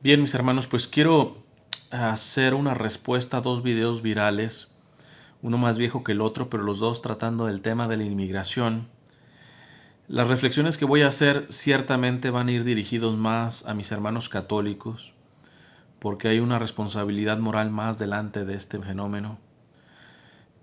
Bien, mis hermanos, pues quiero hacer una respuesta a dos videos virales, uno más viejo que el otro, pero los dos tratando del tema de la inmigración. Las reflexiones que voy a hacer ciertamente van a ir dirigidos más a mis hermanos católicos, porque hay una responsabilidad moral más delante de este fenómeno.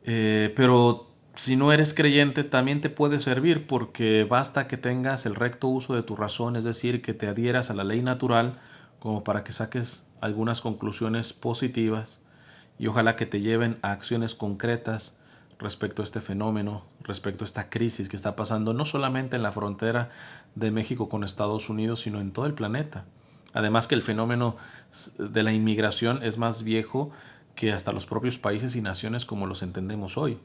Pero si no eres creyente, también te puede servir, porque basta que tengas el recto uso de tu razón, es decir, que te adhieras a la ley natural, como para que saques algunas conclusiones positivas y ojalá que te lleven a acciones concretas respecto a este fenómeno, respecto a esta crisis que está pasando no solamente en la frontera de México con Estados Unidos, sino en todo el planeta. Además que el fenómeno de la inmigración es más viejo que hasta los propios países y naciones como los entendemos hoy.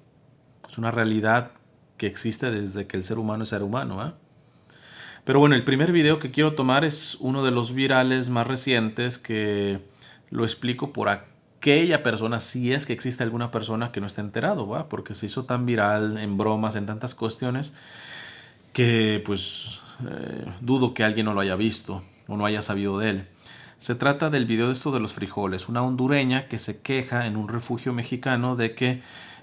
Es una realidad que existe desde que el ser humano es ser humano, ¿eh? Pero bueno, el primer video que quiero tomar es uno de los virales más recientes que lo explico por aquella persona, si es que existe alguna persona que no esté enterado, ¿va? Porque se hizo tan viral en bromas, en tantas cuestiones, que pues dudo que alguien no lo haya visto o no haya sabido de él. Se trata del video de esto de los frijoles, una hondureña que se queja en un refugio mexicano de que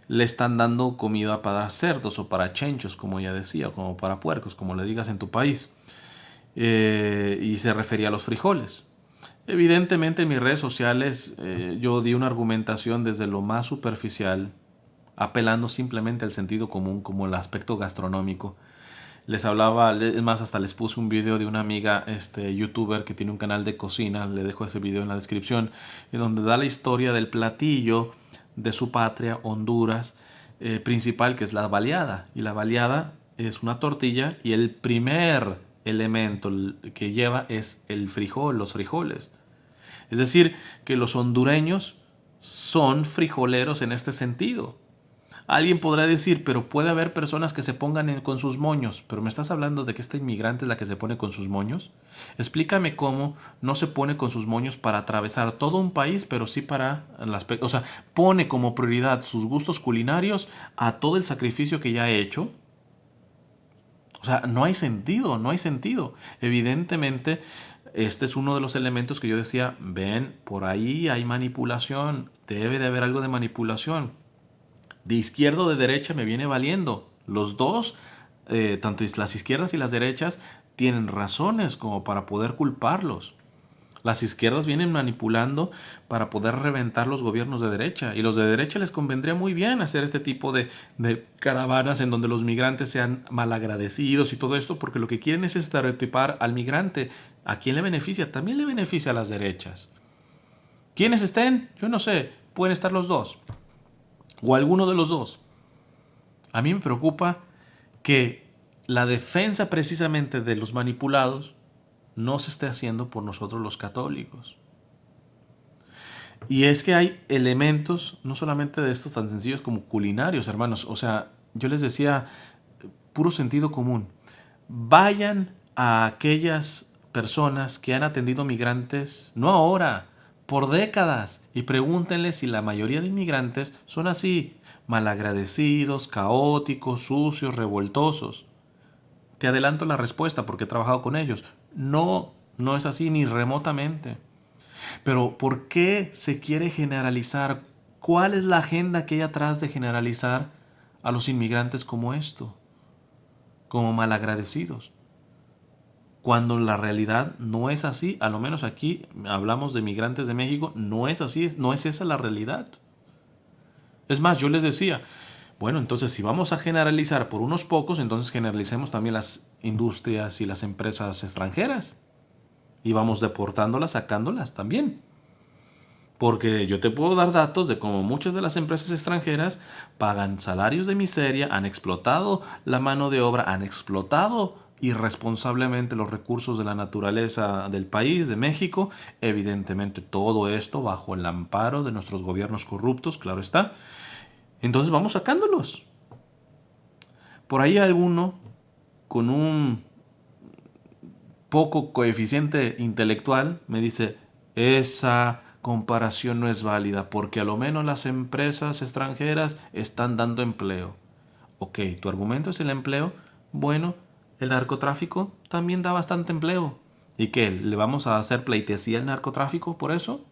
le están dando comida para cerdos o para chenchos, como ella decía, como para puercos, como le digas en tu país. Y se refería a los frijoles. Evidentemente en mis redes sociales yo di una argumentación desde lo más superficial, apelando simplemente al sentido común como el aspecto gastronómico. Les hablaba, es más, hasta les puse un video de una amiga, youtuber que tiene un canal de cocina, le dejo ese video en la descripción, en donde da la historia del platillo de su patria, Honduras, principal, que es la baleada. Y la baleada es una tortilla y el primer elemento que lleva es el frijol, los frijoles. Es decir, que los hondureños son frijoleros en este sentido. Alguien podrá decir, pero puede haber personas que se pongan con sus moños, pero me estás hablando de que esta inmigrante es la que se pone con sus moños. Explícame cómo no se pone con sus moños para atravesar todo un país, pero sí para las, o sea, pone como prioridad sus gustos culinarios a todo el sacrificio que ya ha hecho. O sea, no hay sentido, no hay sentido. Evidentemente, este es uno de los elementos que yo decía, ven, por ahí hay manipulación, debe de haber algo de manipulación. De izquierda o de derecha me viene valiendo. Los dos, tanto las izquierdas y las derechas, tienen razones como para poder culparlos. Las izquierdas vienen manipulando para poder reventar los gobiernos de derecha. Y los de derecha les convendría muy bien hacer este tipo de caravanas en donde los migrantes sean malagradecidos y todo esto, porque lo que quieren es estereotipar al migrante. ¿A quién le beneficia? También le beneficia a las derechas. ¿Quiénes estén? Yo no sé. Pueden estar los dos. O alguno de los dos. A mí me preocupa que la defensa precisamente de los manipulados no se esté haciendo por nosotros los católicos. Y es que hay elementos, no solamente de estos tan sencillos como culinarios, hermanos. O sea, yo les decía, puro sentido común. Vayan a aquellas personas que han atendido migrantes, no ahora, por décadas, y pregúntenles si la mayoría de inmigrantes son así, malagradecidos, caóticos, sucios, revoltosos. Te adelanto la respuesta porque he trabajado con ellos. No, no es así ni remotamente. Pero ¿por qué se quiere generalizar? ¿Cuál es la agenda que hay atrás de generalizar a los inmigrantes como esto? Como malagradecidos. Cuando la realidad no es así, a lo menos aquí hablamos de migrantes de México, no es así, no es esa la realidad. Es más, yo les decía, bueno, entonces si vamos a generalizar por unos pocos, entonces generalicemos también las industrias y las empresas extranjeras. Y vamos deportándolas, sacándolas también. Porque yo te puedo dar datos de cómo muchas de las empresas extranjeras pagan salarios de miseria, han explotado la mano de obra, han explotado irresponsablemente los recursos de la naturaleza del país, de México. Evidentemente todo esto bajo el amparo de nuestros gobiernos corruptos, claro está. Entonces vamos sacándolos. Por ahí alguno con un poco coeficiente intelectual me dice, esa comparación no es válida porque a lo menos las empresas extranjeras están dando empleo. Ok, tu argumento es el empleo. Bueno, el narcotráfico también da bastante empleo. ¿Y qué? ¿Le vamos a hacer pleitesía al narcotráfico por eso?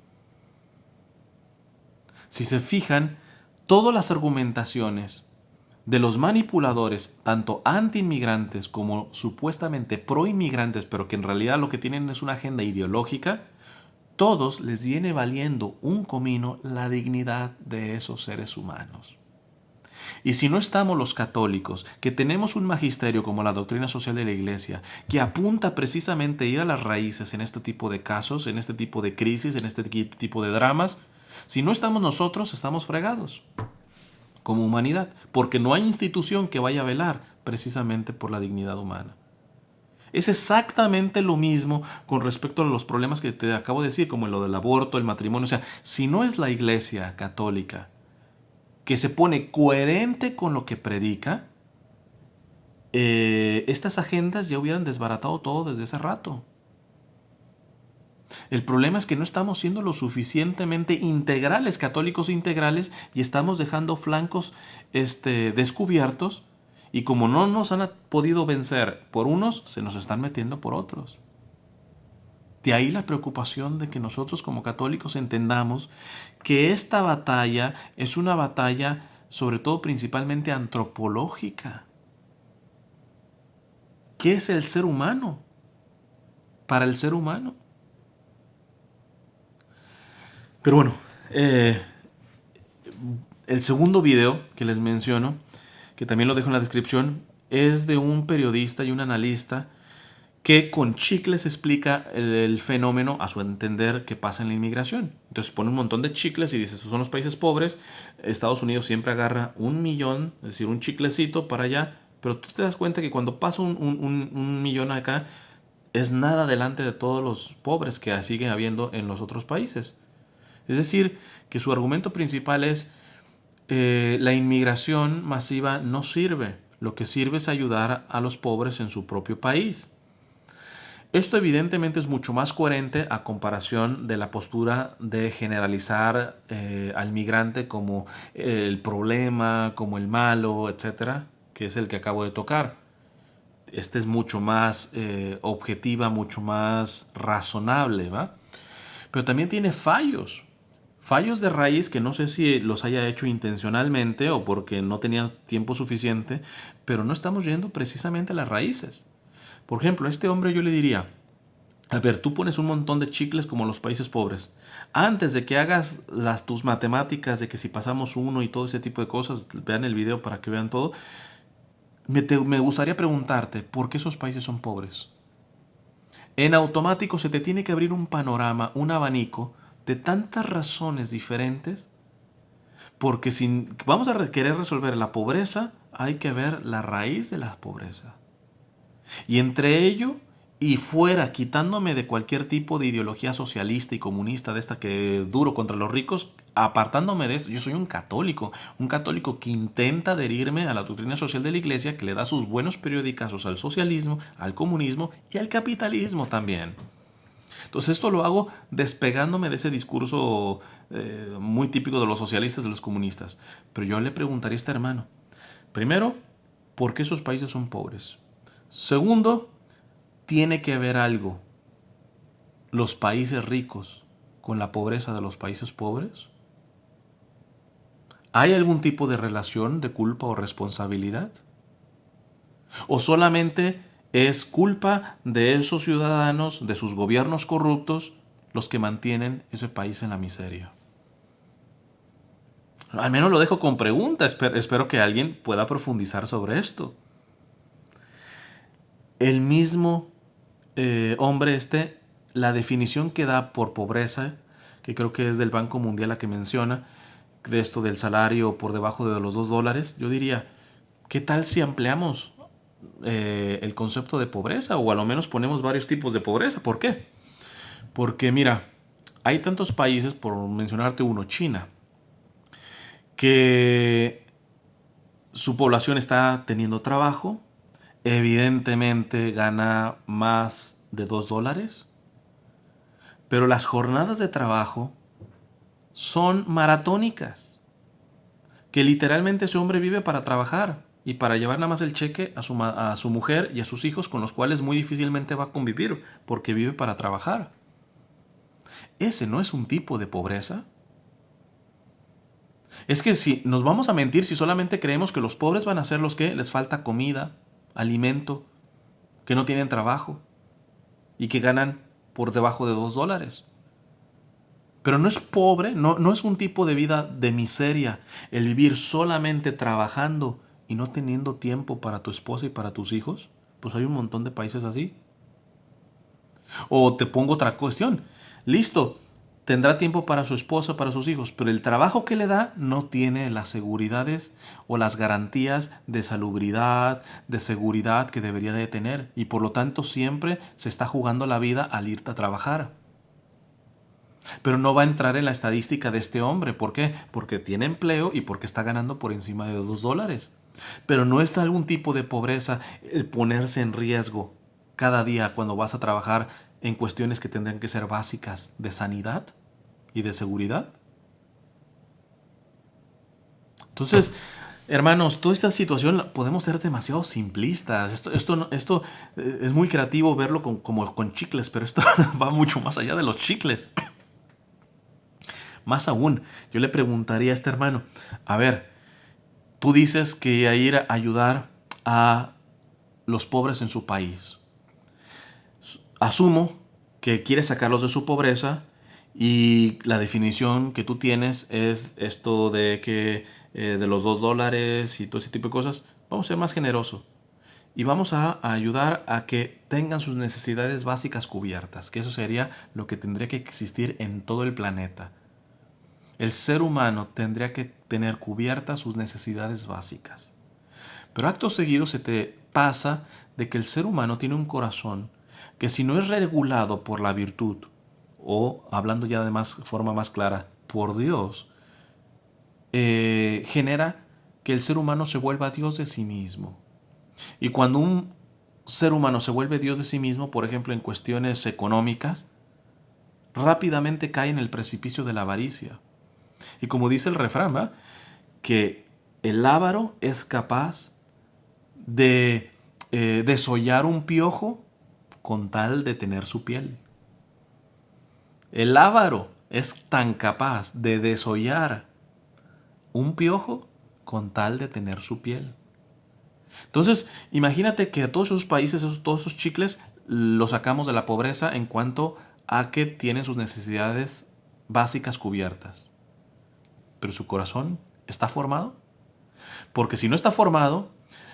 Si se fijan, todas las argumentaciones de los manipuladores, tanto anti-inmigrantes como supuestamente pro-inmigrantes, pero que en realidad lo que tienen es una agenda ideológica, todos les viene valiendo un comino la dignidad de esos seres humanos. Y si no estamos los católicos, que tenemos un magisterio como la doctrina social de la Iglesia, que apunta precisamente a ir a las raíces en este tipo de casos, en este tipo de crisis, en este tipo de dramas, si no estamos nosotros, estamos fregados como humanidad, porque no hay institución que vaya a velar precisamente por la dignidad humana. Es exactamente lo mismo con respecto a los problemas que te acabo de decir, como lo del aborto, el matrimonio. O sea, si no es la Iglesia católica que se pone coherente con lo que predica, estas agendas ya hubieran desbaratado todo desde ese rato. El problema es que no estamos siendo lo suficientemente integrales, católicos integrales, y estamos dejando flancos descubiertos, y como no nos han podido vencer por unos, se nos están metiendo por otros. De ahí la preocupación de que nosotros como católicos entendamos que esta batalla es una batalla sobre todo principalmente antropológica. ¿Qué es el ser humano? Para el ser humano. Pero bueno, el segundo video que les menciono, que también lo dejo en la descripción, es de un periodista y un analista que con chicles explica el fenómeno, a su entender, que pasa en la inmigración. Entonces pone un montón de chicles y dice, estos son los países pobres, Estados Unidos siempre agarra 1 millón, es decir, un chiclecito para allá, pero tú te das cuenta que cuando pasa un millón acá, es nada delante de todos los pobres que siguen habiendo en los otros países. Es decir, que su argumento principal es la inmigración masiva no sirve. Lo que sirve es ayudar a los pobres en su propio país. Esto evidentemente es mucho más coherente a comparación de la postura de generalizar al migrante como el problema, como el malo, etcétera, que es el que acabo de tocar. Este es mucho más objetiva, mucho más razonable, ¿va? Pero también tiene fallos. Fallos de raíz que no sé si los haya hecho intencionalmente o porque no tenía tiempo suficiente, pero no estamos yendo precisamente a las raíces. Por ejemplo, a este hombre yo le diría, a ver, tú pones un montón de chicles como los países pobres. Antes de que hagas tus matemáticas de que si pasamos uno y todo ese tipo de cosas, vean el video para que vean todo, me gustaría preguntarte, ¿por qué esos países son pobres? En automático se te tiene que abrir un panorama, un abanico de tantas razones diferentes, porque si vamos a querer resolver la pobreza, hay que ver la raíz de la pobreza. Y entre ello y fuera, quitándome de cualquier tipo de ideología socialista y comunista, de esta que duro contra los ricos, apartándome de esto, yo soy un católico que intenta adherirme a la doctrina social de la Iglesia, que le da sus buenos periodicazos al socialismo, al comunismo y al capitalismo también. Entonces esto lo hago despegándome de ese discurso muy típico de los socialistas, de los comunistas. Pero yo le preguntaría a este hermano, primero, ¿por qué esos países son pobres? Segundo, tiene que ver algo los países ricos con la pobreza de los países pobres. ¿Hay algún tipo de relación de culpa o responsabilidad? ¿O solamente es culpa de esos ciudadanos, de sus gobiernos corruptos, los que mantienen ese país en la miseria? Al menos lo dejo con pregunta. Espero que alguien pueda profundizar sobre esto. El mismo hombre la definición que da por pobreza, que creo que es del Banco Mundial la que menciona, de esto del salario por debajo de los $2, yo diría, ¿qué tal si ampliamos el concepto de pobreza? O a lo menos ponemos varios tipos de pobreza. ¿Por qué? Porque mira, hay tantos países, por mencionarte uno, China, que su población está teniendo trabajo, evidentemente gana más de $2, pero las jornadas de trabajo son maratónicas, que literalmente ese hombre vive para trabajar. y para llevar nada más el cheque a su mujer y a sus hijos, con los cuales muy difícilmente va a convivir porque vive para trabajar. ¿Ese no es un tipo de pobreza? Es que si nos vamos a mentir si solamente creemos que los pobres van a ser los que les falta comida, alimento, que no tienen trabajo y que ganan por debajo de $2. Pero no es pobre, no es un tipo de vida de miseria el vivir solamente trabajando y no teniendo tiempo para tu esposa y para tus hijos. Pues hay un montón de países así. O te pongo otra cuestión. Listo, tendrá tiempo para su esposa, para sus hijos, pero el trabajo que le da no tiene las seguridades o las garantías de salubridad, de seguridad que debería de tener. Y por lo tanto siempre se está jugando la vida al irte a trabajar. Pero no va a entrar en la estadística de este hombre. ¿Por qué? Porque tiene empleo y porque está ganando por encima de $2. Pero no está algún tipo de pobreza el ponerse en riesgo cada día cuando vas a trabajar en cuestiones que tendrán que ser básicas de sanidad y de seguridad. Entonces, hermanos, toda esta situación podemos ser demasiado simplistas. Esto es muy creativo verlo como con chicles, pero esto va mucho más allá de los chicles. Más aún, yo le preguntaría a este hermano, a ver, tú dices que ir a ayudar a los pobres en su país. Asumo que quieres sacarlos de su pobreza y la definición que tú tienes es esto de que de los $2 y todo ese tipo de cosas. Vamos a ser más generosos y vamos a ayudar a que tengan sus necesidades básicas cubiertas, que eso sería lo que tendría que existir en todo el planeta. El ser humano tendría que tener cubiertas sus necesidades básicas. Pero acto seguido se te pasa de que el ser humano tiene un corazón que si no es regulado por la virtud, o hablando ya de forma más clara, por Dios, genera que el ser humano se vuelva Dios de sí mismo. Y cuando un ser humano se vuelve Dios de sí mismo, por ejemplo en cuestiones económicas, rápidamente cae en el precipicio de la avaricia. Y como dice el refrán, ¿va? Que el avaro es capaz de desollar un piojo con tal de tener su piel. El avaro es tan capaz de desollar un piojo con tal de tener su piel. Entonces, imagínate que a todos esos países, todos esos chicles, los sacamos de la pobreza en cuanto a que tienen sus necesidades básicas cubiertas. Pero su corazón está formado. Porque si no está formado,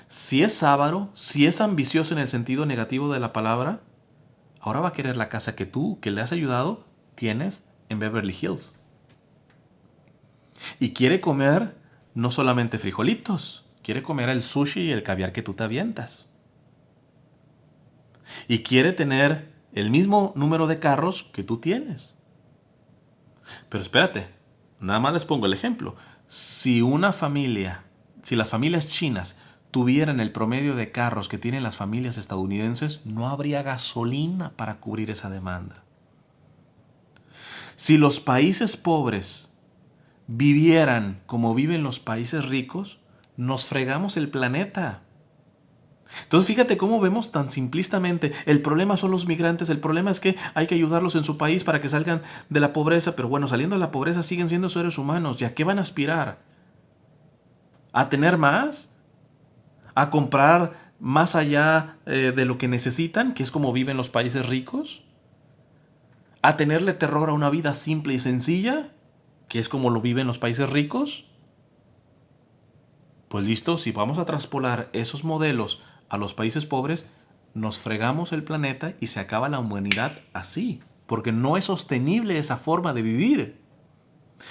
si es avaro, si es ambicioso en el sentido negativo de la palabra, ahora va a querer la casa que tú, que le has ayudado, tienes en Beverly Hills. Y quiere comer no solamente frijolitos, quiere comer el sushi y el caviar que tú te avientas. Y quiere tener el mismo número de carros que tú tienes. Pero espérate, nada más les pongo el ejemplo. Si las familias chinas tuvieran el promedio de carros que tienen las familias estadounidenses, no habría gasolina para cubrir esa demanda. Si los países pobres vivieran como viven los países ricos, nos fregamos el planeta. Entonces fíjate cómo vemos tan simplistamente, el problema son los migrantes, el problema es que hay que ayudarlos en su país para que salgan de la pobreza, pero bueno, saliendo de la pobreza siguen siendo seres humanos, ¿y a qué van a aspirar? ¿A tener más? ¿A comprar más allá de lo que necesitan, que es como viven los países ricos? ¿A tenerle terror a una vida simple y sencilla, que es como lo viven los países ricos? Pues listo, si vamos a traspolar esos modelos a los países pobres, nos fregamos el planeta y se acaba la humanidad así, porque no es sostenible esa forma de vivir.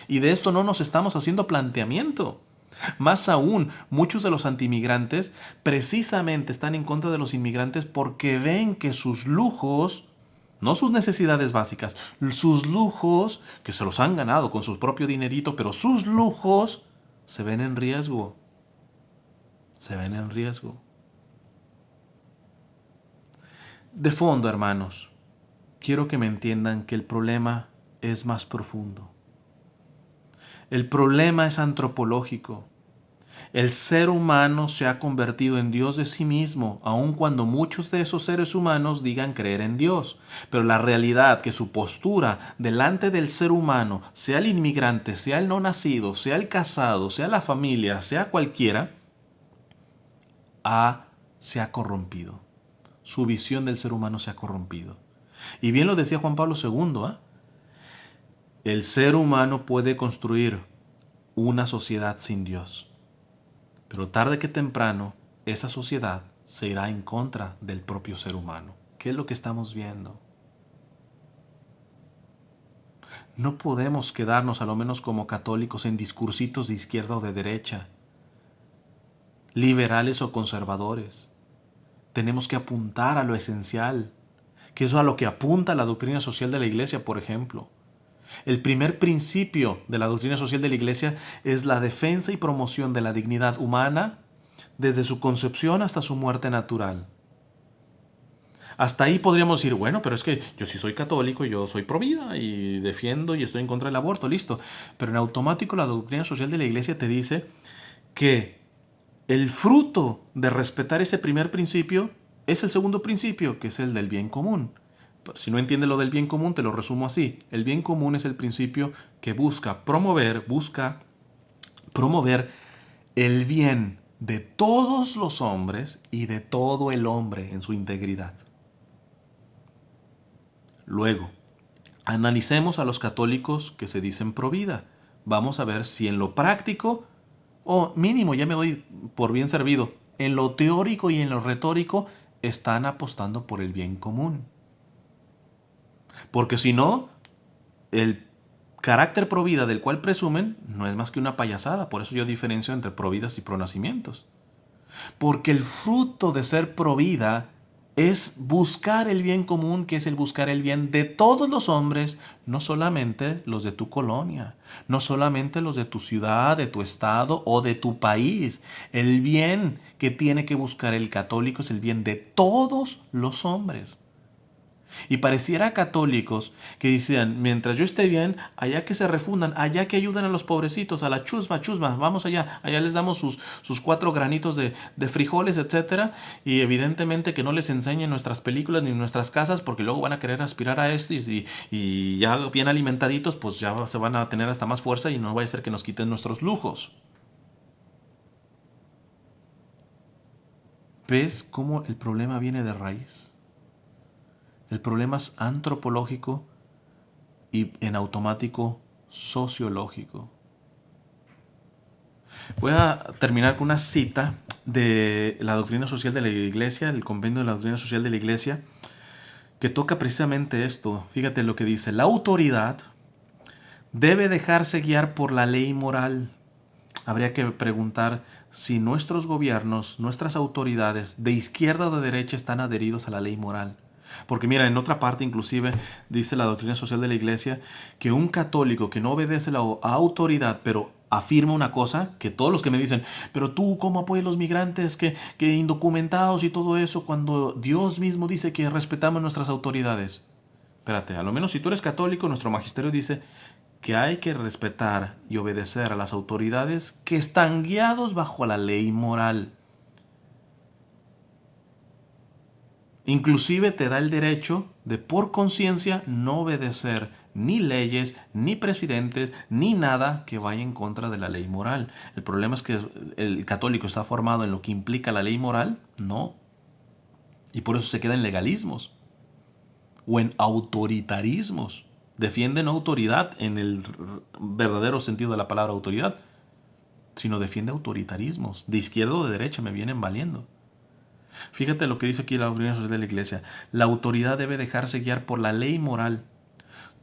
Y de esto no nos estamos haciendo planteamiento. Más aún, muchos de los antimigrantes precisamente están en contra de los inmigrantes porque ven que sus lujos, no sus necesidades básicas, sus lujos, que se los han ganado con su propio dinerito, pero sus lujos se ven en riesgo. Se ven en riesgo. De fondo, hermanos, quiero que me entiendan que el problema es más profundo. El problema es antropológico. El ser humano se ha convertido en Dios de sí mismo, aun cuando muchos de esos seres humanos digan creer en Dios. Pero la realidad que su postura delante del ser humano, sea el inmigrante, sea el no nacido, sea el casado, sea la familia, sea cualquiera, se ha corrompido. Su visión del ser humano se ha corrompido. Y bien lo decía Juan Pablo II, ¿eh? El ser humano puede construir una sociedad sin Dios. Pero tarde que temprano, esa sociedad se irá en contra del propio ser humano. ¿Qué es lo que estamos viendo? No podemos quedarnos, a lo menos como católicos, en discursitos de izquierda o de derecha, liberales o conservadores. Tenemos que apuntar a lo esencial, que es a lo que apunta la doctrina social de la Iglesia, por ejemplo. El primer principio de la doctrina social de la Iglesia es la defensa y promoción de la dignidad humana desde su concepción hasta su muerte natural. Hasta ahí podríamos decir, bueno, pero es que yo sí soy católico, yo soy pro vida y defiendo y estoy en contra del aborto, listo. Pero en automático la doctrina social de la Iglesia te dice que el fruto de respetar ese primer principio es el segundo principio, que es el del bien común. Si no entiendes lo del bien común, te lo resumo así. El bien común es el principio que busca promover el bien de todos los hombres y de todo el hombre en su integridad. Luego, analicemos a los católicos que se dicen pro vida. Vamos a ver si en lo práctico, o mínimo ya me doy por bien servido, en lo teórico y en lo retórico, están apostando por el bien común. Porque si no, el carácter pro vida del cual presumen no es más que una payasada. Por eso yo diferencio entre providas y pronacimientos. Porque el fruto de ser pro vida es buscar el bien común, que es el buscar el bien de todos los hombres, no solamente los de tu colonia, no solamente los de tu ciudad, de tu estado o de tu país. El bien que tiene que buscar el católico es el bien de todos los hombres. Y pareciera católicos que decían, mientras yo esté bien, allá que se refundan, allá que ayuden a los pobrecitos, a la chusma, chusma, vamos allá les damos sus 4 granitos de frijoles, etcétera, y evidentemente que no les enseñen nuestras películas ni nuestras casas, porque luego van a querer aspirar a esto y ya bien alimentaditos, pues ya se van a tener hasta más fuerza y no va a ser que nos quiten nuestros lujos. ¿Ves cómo el problema viene de raíz? El problema es antropológico y en automático sociológico. Voy a terminar con una cita de la doctrina social de la Iglesia, el compendio de la doctrina social de la Iglesia, que toca precisamente esto. Fíjate lo que dice: la autoridad debe dejarse guiar por la ley moral. Habría que preguntar si nuestros gobiernos, nuestras autoridades, de izquierda o de derecha, están adheridos a la ley moral. Porque mira, en otra parte inclusive dice la doctrina social de la Iglesia que un católico que no obedece la autoridad, pero afirma una cosa, que todos los que me dicen, pero tú cómo apoyas a los migrantes, que indocumentados y todo eso, cuando Dios mismo dice que respetamos nuestras autoridades. Espérate, a lo menos si tú eres católico, nuestro magisterio dice que hay que respetar y obedecer a las autoridades que están guiados bajo la ley moral. Inclusive te da el derecho de por conciencia no obedecer ni leyes, ni presidentes, ni nada que vaya en contra de la ley moral. El problema es que el católico está formado en lo que implica la ley moral, no. Y por eso se queda en legalismos o en autoritarismos. Defienden autoridad en el verdadero sentido de la palabra autoridad, sino defiende autoritarismos. De izquierda o de derecha me vienen valiendo. Fíjate lo que dice aquí la doctrina social de la Iglesia. La autoridad debe dejarse guiar por la ley moral.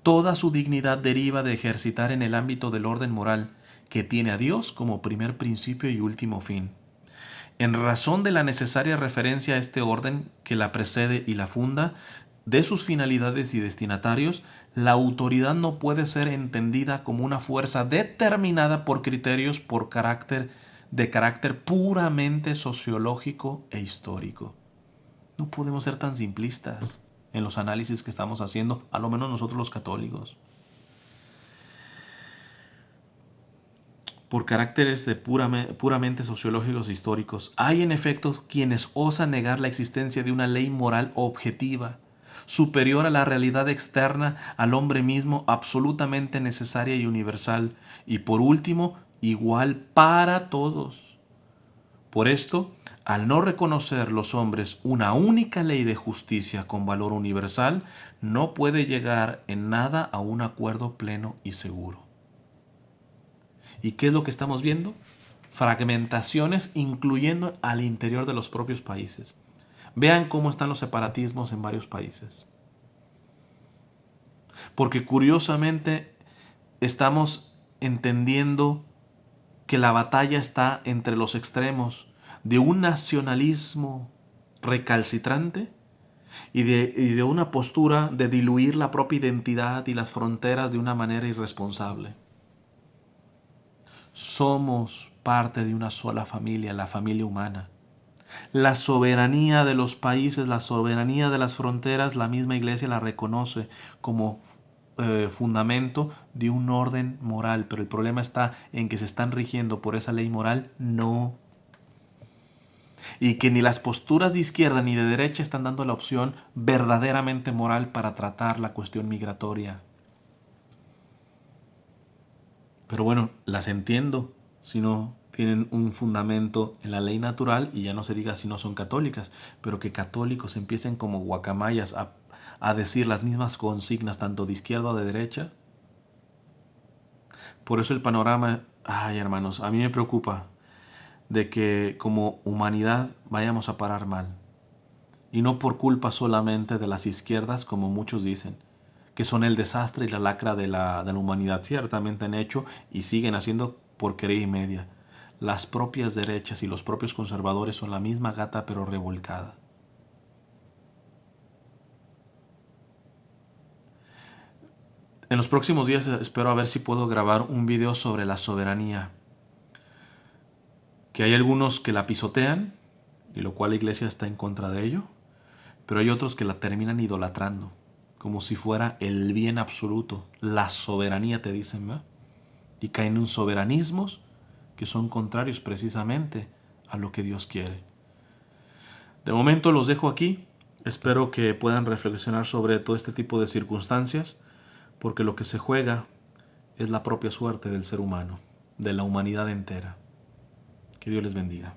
Toda su dignidad deriva de ejercitar en el ámbito del orden moral, que tiene a Dios como primer principio y último fin. En razón de la necesaria referencia a este orden que la precede y la funda, de sus finalidades y destinatarios, la autoridad no puede ser entendida como una fuerza determinada por criterios de carácter puramente sociológico e histórico. No podemos ser tan simplistas en los análisis que estamos haciendo, a lo menos nosotros los católicos. por caracteres puramente sociológicos e históricos, hay en efecto quienes osan negar la existencia de una ley moral objetiva, superior a la realidad externa, al hombre mismo, absolutamente necesaria y universal, y por último, igual para todos. Por esto, al no reconocer los hombres una única ley de justicia con valor universal, no puede llegar en nada a un acuerdo pleno y seguro. ¿Y qué es lo que estamos viendo? Fragmentaciones, incluyendo al interior de los propios países. Vean cómo están los separatismos en varios países. Porque curiosamente estamos entendiendo que la batalla está entre los extremos de un nacionalismo recalcitrante y de una postura de diluir la propia identidad y las fronteras de una manera irresponsable. Somos parte de una sola familia, la familia humana. La soberanía de los países, la soberanía de las fronteras, la misma Iglesia la reconoce como fundamento de un orden moral, pero el problema está en que se están rigiendo por esa ley moral, no. Y que ni las posturas de izquierda ni de derecha están dando la opción verdaderamente moral para tratar la cuestión migratoria. Pero bueno, las entiendo si no tienen un fundamento en la ley natural, y ya no se diga si no son católicas, pero que católicos empiecen como guacamayas a decir las mismas consignas tanto de izquierda o de derecha. Por eso el panorama, ay hermanos, a mí me preocupa de que como humanidad vayamos a parar mal. Y no por culpa solamente de las izquierdas, como muchos dicen, que son el desastre y la lacra de la humanidad. Ciertamente han hecho y siguen haciendo porquería y media. Las propias derechas y los propios conservadores son la misma gata pero revolcada. En los próximos días espero a ver si puedo grabar un video sobre la soberanía. Que hay algunos que la pisotean, y lo cual la iglesia está en contra de ello, pero hay otros que la terminan idolatrando, como si fuera el bien absoluto, la soberanía te dicen, ¿verdad? Y caen en soberanismos que son contrarios precisamente a lo que Dios quiere. De momento los dejo aquí, espero que puedan reflexionar sobre todo este tipo de circunstancias, porque lo que se juega es la propia suerte del ser humano, de la humanidad entera. Que Dios les bendiga.